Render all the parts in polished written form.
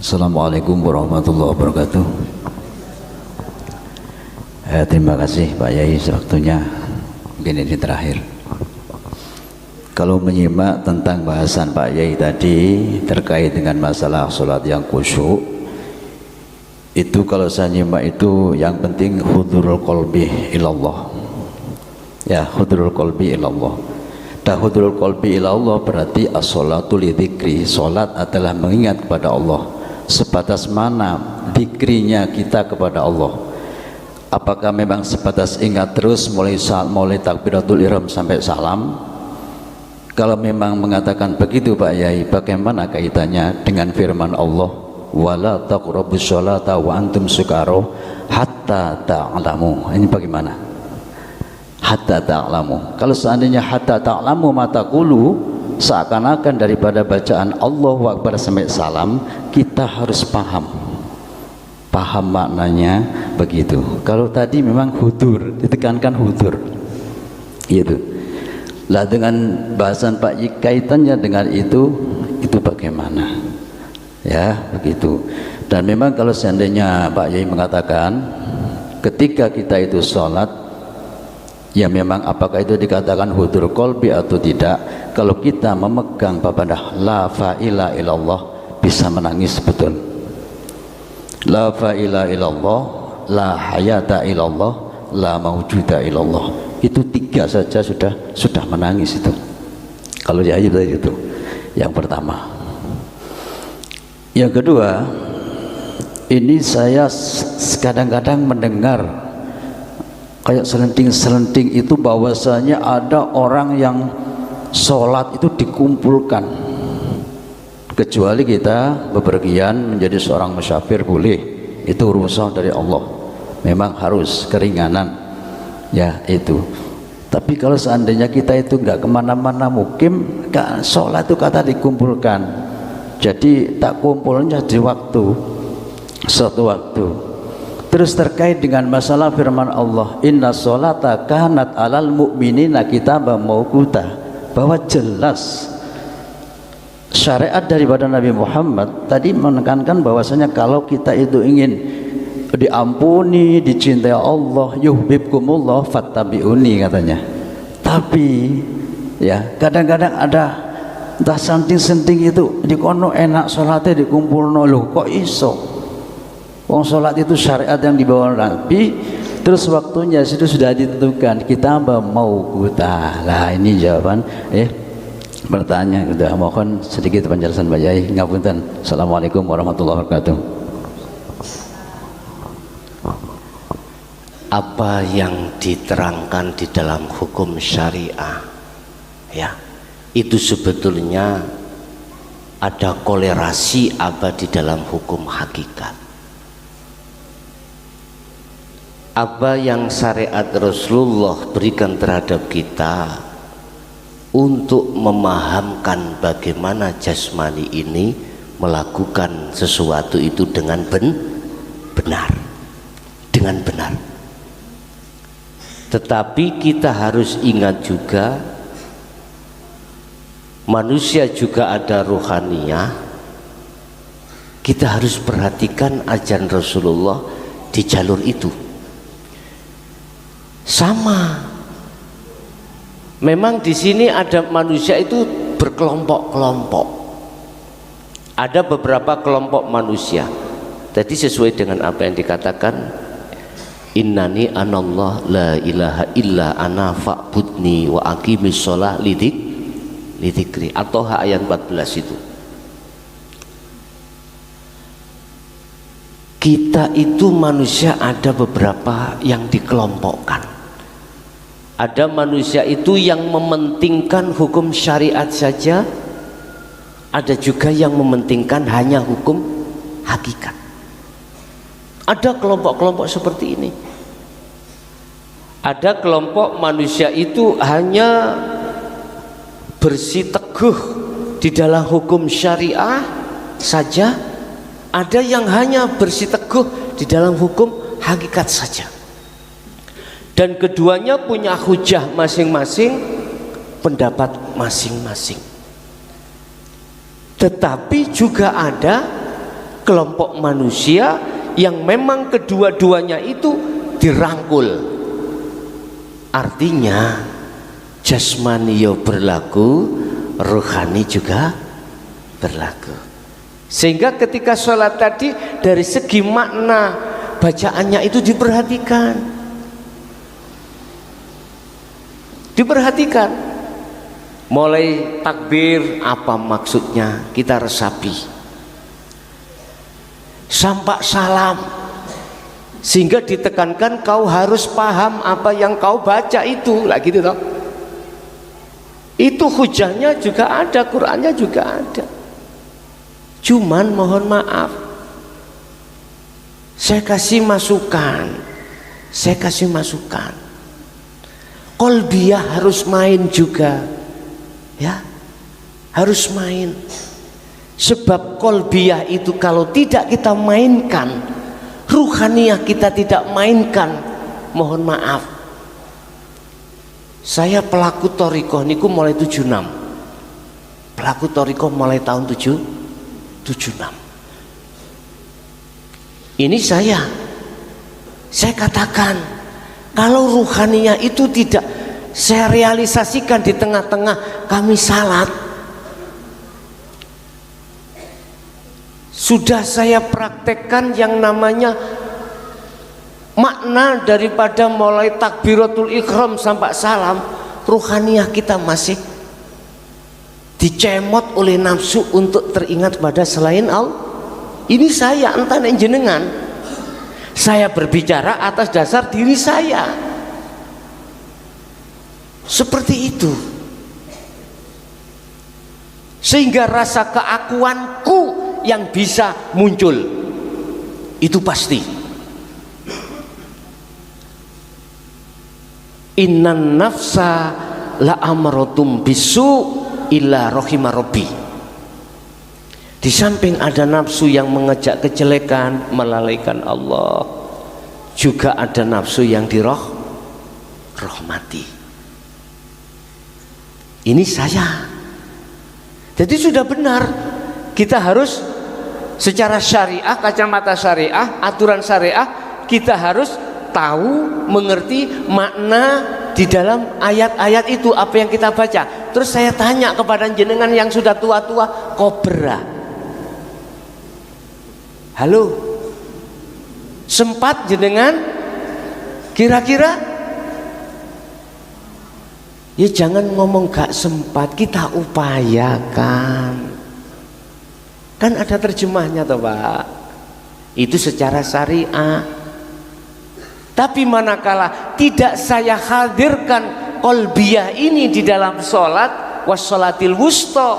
Assalamualaikum warahmatullahi wabarakatuh. Terima kasih Pak Yai sewaktunya. Mungkin ini terakhir. Kalau menyimak tentang bahasan Pak Yai tadi terkait dengan masalah sholat yang khusyuk, itu kalau saya nyimak itu yang penting hudurul qalbi ilallah. Ya, hudurul qalbi ilallah. Hudurul qalbi ilallah berarti as-sholatu li dzikri. Sholat adalah mengingat kepada Allah. Sebatas mana dzikrinya kita kepada Allah? Apakah memang sebatas ingat terus mulai takbiratul ihram sampai salam? Kalau memang mengatakan begitu Pak Yai, bagaimana kaitannya dengan firman Allah, wala taqrabus sholata wa antum sukaro hatta ta'lamu? Ini bagaimana? Hatta ta'lamu. Kalau seandainya hatta ta'lamu mataqulu, seakan-akan daripada bacaan Allahu Akbar sampai salam kita harus paham maknanya begitu. Kalau tadi memang hudur, ditekankan hudur gitu lah. Dengan bahasan Pak Yai kaitannya dengan itu bagaimana ya begitu. Dan memang kalau seandainya Pak Yai mengatakan ketika kita itu sholat, ya memang apakah itu dikatakan hudur qalbi atau tidak, kalau kita memegang papadah la fa'ila ilallah bisa menangis betul. La fa'ila ilallah, la hayata ilallah, la mawjuda ilallah. Itu tiga saja sudah menangis itu. Kalau dia itu yang pertama. Yang kedua, ini saya kadang-kadang mendengar kayak selenting-selenting itu bahwasanya ada orang yang sholat itu dikumpulkan, kecuali kita bepergian menjadi seorang musyafir boleh, itu rukhsah dari Allah, memang harus keringanan ya itu. Tapi kalau seandainya kita itu nggak kemana-mana, mungkin sholat itu kata dikumpulkan, jadi tak kumpulnya di suatu waktu. Terus terkait dengan masalah firman Allah, inna sholata kanat alal mu'minina kitaban mawquta, bahwa jelas syariat daripada Nabi Muhammad tadi menekankan bahwasanya kalau kita itu ingin diampuni, dicintai Allah, yuhibbukumullah fattabi'uni katanya. Tapi ya kadang-kadang ada entah senting-senting itu dikono enak sholatnya dikumpulno, loh kok iso? Wong sholat itu syariat yang dibawa Nabi, terus waktunya itu sudah ditentukan, kita mau kuta. Lah ini jawaban bertanya sudah. Mohon sedikit penjelasan Pak Yai, ngapunten. Assalamualaikum warahmatullahi wabarakatuh. Apa yang diterangkan di dalam hukum syariah ya, itu sebetulnya ada kolerasi apa di dalam hukum hakikat. Apa yang syariat Rasulullah berikan terhadap kita untuk memahamkan bagaimana jasmani ini melakukan sesuatu itu dengan benar. Tetapi kita harus ingat juga manusia juga ada ruhaniyah. Kita harus perhatikan ajaran Rasulullah di jalur itu. Sama, memang di sini ada manusia itu berkelompok-kelompok. Ada beberapa kelompok manusia. Tadi sesuai dengan apa yang dikatakan, innani anallah la ilaha illa ana fa'budni wa aqimis sholah lidzikri, atau ayat 14 itu. Kita itu manusia ada beberapa yang dikelompokkan. Ada manusia itu yang mementingkan hukum syariat saja, ada juga yang mementingkan hanya hukum hakikat. Ada kelompok-kelompok seperti ini. Ada kelompok manusia itu hanya bersiteguh di dalam hukum syariah saja, ada yang hanya bersiteguh di dalam hukum hakikat saja. Dan keduanya punya hujah masing-masing, pendapat masing-masing. Tetapi juga ada kelompok manusia yang memang kedua-duanya itu dirangkul. Artinya jasmani berlaku, rohani juga berlaku. Sehingga ketika sholat tadi dari segi makna bacaannya itu diperhatikan. Diperhatikan. Mulai takbir apa maksudnya kita resapi. Sampai salam. Sehingga ditekankan kau harus paham apa yang kau baca itu. Lah gitu toh. Itu hujahnya juga ada, Qur'annya juga ada. Cuman mohon maaf, saya kasih masukan. Qalbiyah harus main juga, ya, harus main. Sebab qalbiyah itu kalau tidak kita mainkan, ruhaniyah kita tidak mainkan, mohon maaf. Saya pelaku thariqah niku mulai 76. Pelaku thariqah mulai tahun 76. Ini saya katakan, kalau ruhaniyah itu tidak saya realisasikan di tengah-tengah kami salat, sudah saya praktekkan yang namanya makna daripada mulai takbiratul ihram sampai salam, ruhaniyah kita masih dicemot oleh nafsu untuk teringat pada selain Allah. Ini saya, entah jenengan. Saya berbicara atas dasar diri saya. Seperti itu. Sehingga rasa keakuanku yang bisa muncul. Itu pasti. Innan nafsa la amrotum bisu illa rohima robbi. Di samping ada nafsu yang mengejak kejelekan, melalaikan Allah, juga ada nafsu yang dirahmati. Ini saya. Jadi sudah benar, kita harus secara syariah, kacamata syariah, aturan syariah, kita harus tahu, mengerti makna di dalam ayat-ayat itu apa yang kita baca. Terus saya tanya kepada jenengan yang sudah tua-tua, kobra, halo, sempat jenengan kira-kira? Ya jangan ngomong gak sempat, kita upayakan. Kan ada terjemahnya toh Pak. Itu secara syariah. Tapi manakala tidak saya hadirkan qalbiyah ini di dalam sholat, wassolatil wusta,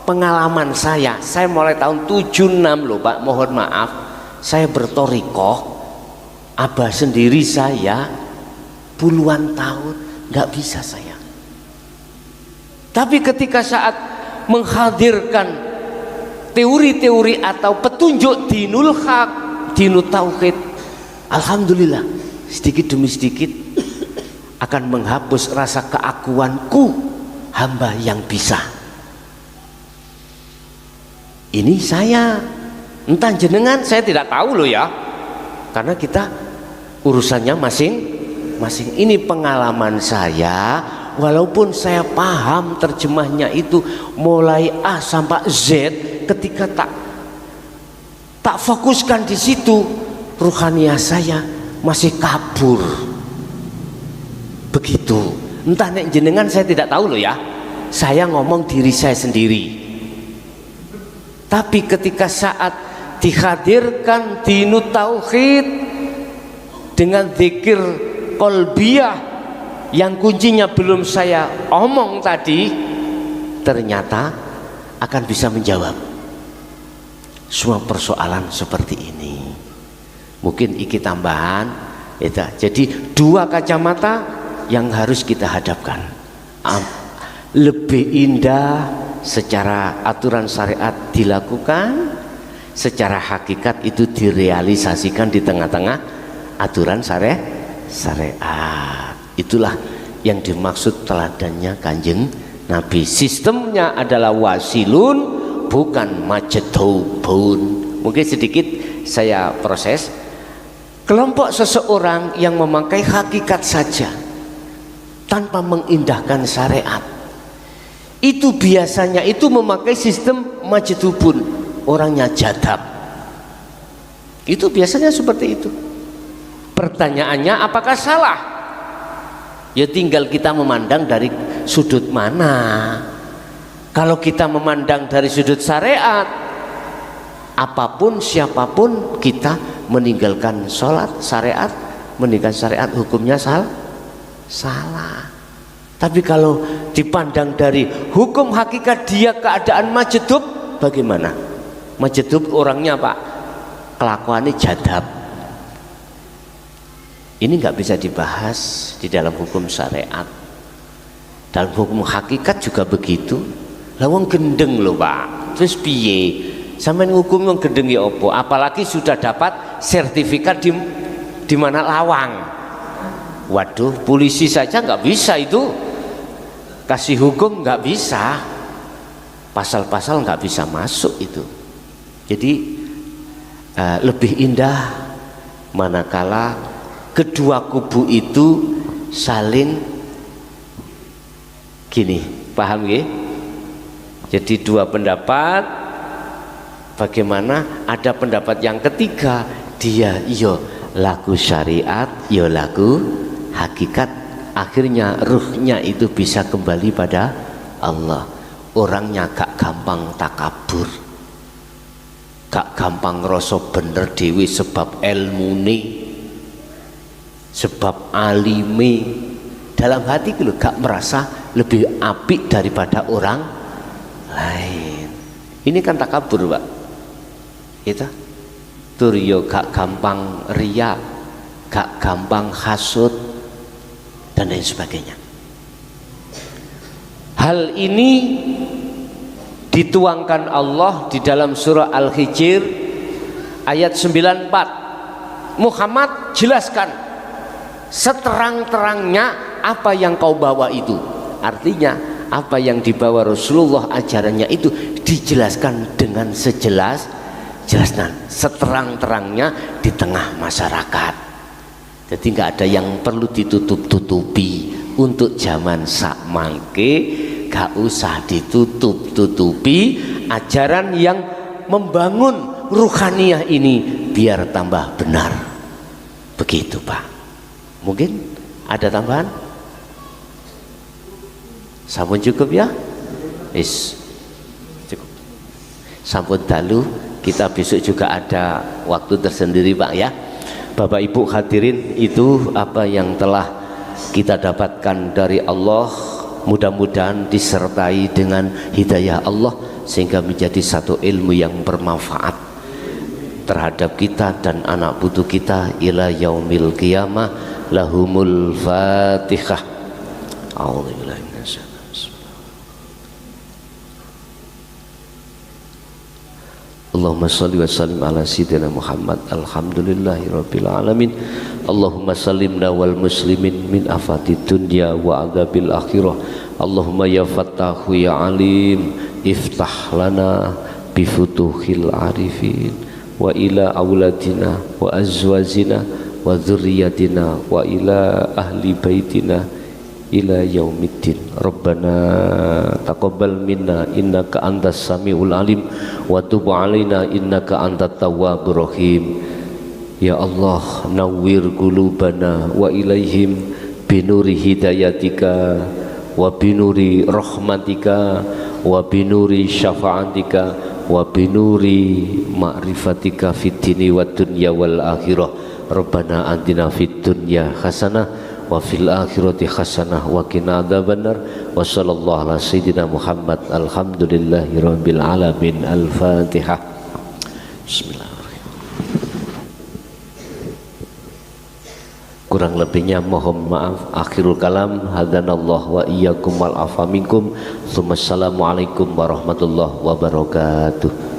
pengalaman saya mulai tahun 76 loh Pak, mohon maaf, saya berthariqah, abah sendiri saya puluhan tahun nggak bisa saya. Tapi ketika saat menghadirkan teori-teori atau petunjuk dinul haq, dinul tauhid, alhamdulillah sedikit demi sedikit akan menghapus rasa keakuanku hamba yang bisa. Ini saya, entah jenengan saya tidak tahu loh ya, karena kita urusannya masing-masing. Ini pengalaman saya, walaupun saya paham terjemahnya itu mulai A sampai Z, ketika tak fokuskan di situ, ruhaniyah saya masih kabur. Begitu. Entah nek jenengan saya tidak tahu loh ya. Saya ngomong diri saya sendiri. Tapi ketika saat dihadirkan dinut tauhid dengan zikir qalbiyah yang kuncinya belum saya omong tadi, ternyata akan bisa menjawab semua persoalan seperti ini. Mungkin iki tambahan itu. Jadi dua kacamata yang harus kita hadapkan. Lebih indah secara aturan syariat dilakukan, secara hakikat itu direalisasikan di tengah-tengah aturan syariat. Itulah yang dimaksud teladannya Kanjeng Nabi. Sistemnya adalah wasilun, bukan majedhubun. mungkin sedikit saya proses. Kelompok seseorang yang memakai hakikat saja tanpa mengindahkan syariat, itu biasanya itu memakai sistem majdubun, orangnya jadab. Itu biasanya seperti itu. Pertanyaannya apakah salah? Ya tinggal kita memandang dari sudut mana. Kalau kita memandang dari sudut syariat, apapun siapapun kita meninggalkan sholat syariat, meninggalkan syariat hukumnya salah. Tapi kalau dipandang dari hukum hakikat dia keadaan majdub, bagaimana? Majdub orangnya Pak, kelakuannya jadab. Ini nggak bisa dibahas di dalam hukum syariat. Dalam hukum hakikat juga begitu. Lawang gendeng loh Pak, terus piye? Sampai ngukum yang gendeng ya opo, apalagi sudah dapat sertifikat di mana lawang. Waduh, polisi saja nggak bisa itu, kasih hukum nggak bisa, pasal-pasal nggak bisa masuk itu. Jadi lebih indah manakala kedua kubu itu saling gini, paham ya? Jadi dua pendapat. Bagaimana ada pendapat yang ketiga, dia yo laku syariat, yo laku hakikat, akhirnya ruhnya itu bisa kembali pada Allah. Orangnya gak gampang takabur, gak gampang ngerasa bener dewi sebab ilmune, sebab alime, dalam hati itu gak merasa lebih apik daripada orang lain. Ini kan takabur Pak. Itu turyo gak gampang riya, gak gampang hasud dan lain sebagainya. Hal ini dituangkan Allah di dalam surah Al-Hijr ayat 94. Muhammad jelaskan seterang-terangnya apa yang kau bawa itu. Artinya apa yang dibawa Rasulullah ajarannya itu dijelaskan dengan sejelas-jelasnya, seterang-terangnya di tengah masyarakat. Jadi nggak ada yang perlu ditutup-tutupi. Untuk zaman sak mangke gak usah ditutup-tutupi ajaran yang membangun ruhaniyah ini biar tambah benar. Begitu Pak. Mungkin ada tambahan? Sampun cukup ya? Cukup. Sampun dalu. Kita besok juga ada waktu tersendiri Pak ya. Bapak Ibu hadirin, itu apa yang telah kita dapatkan dari Allah, mudah-mudahan disertai dengan hidayah Allah sehingga menjadi satu ilmu yang bermanfaat terhadap kita dan anak putu kita ila yaumil qiyamah. Lahumul Fatihah. A'udzubillahi minasyaitonir. Allahumma salli wa sallim ala sayyidina Muhammad. Alhamdulillahi rabbil alamin. Allahumma sallimna wal muslimin min afatid dunya wa adzabil akhirah. Allahumma ya fattahu ya alim, iftah lana bi futuhil arifin wa ila auladina wa azwajina wa dzurriyyatina wa ila ahli baitina ila yaumiddin. Rabbana taqabbal minna innaka antas samiul alim wa tub alaina innaka antat tawwabur rahim. Ya Allah, nawwir qulubana wa ilaihim binuri hidayatika wa binuri rahmatika wa binuri syafaatika wa binuri ma'rifatika fid dini wad dunya wal akhirah. Rabbana atina fid dunya hasanah wa fil akhirati hasanah wa qina adzabannar. Wa sallallahu ala sayyidina Muhammad. Alhamdulillahi rabbil alamin. Al-Fatihah. Bismillahirrahmanirrahim. Kurang lebihnya mohon maaf. Akhirul kalam, hadanallah wa iyyakum wal afa minkum. Assalamualaikum warahmatullahi wabarakatuh.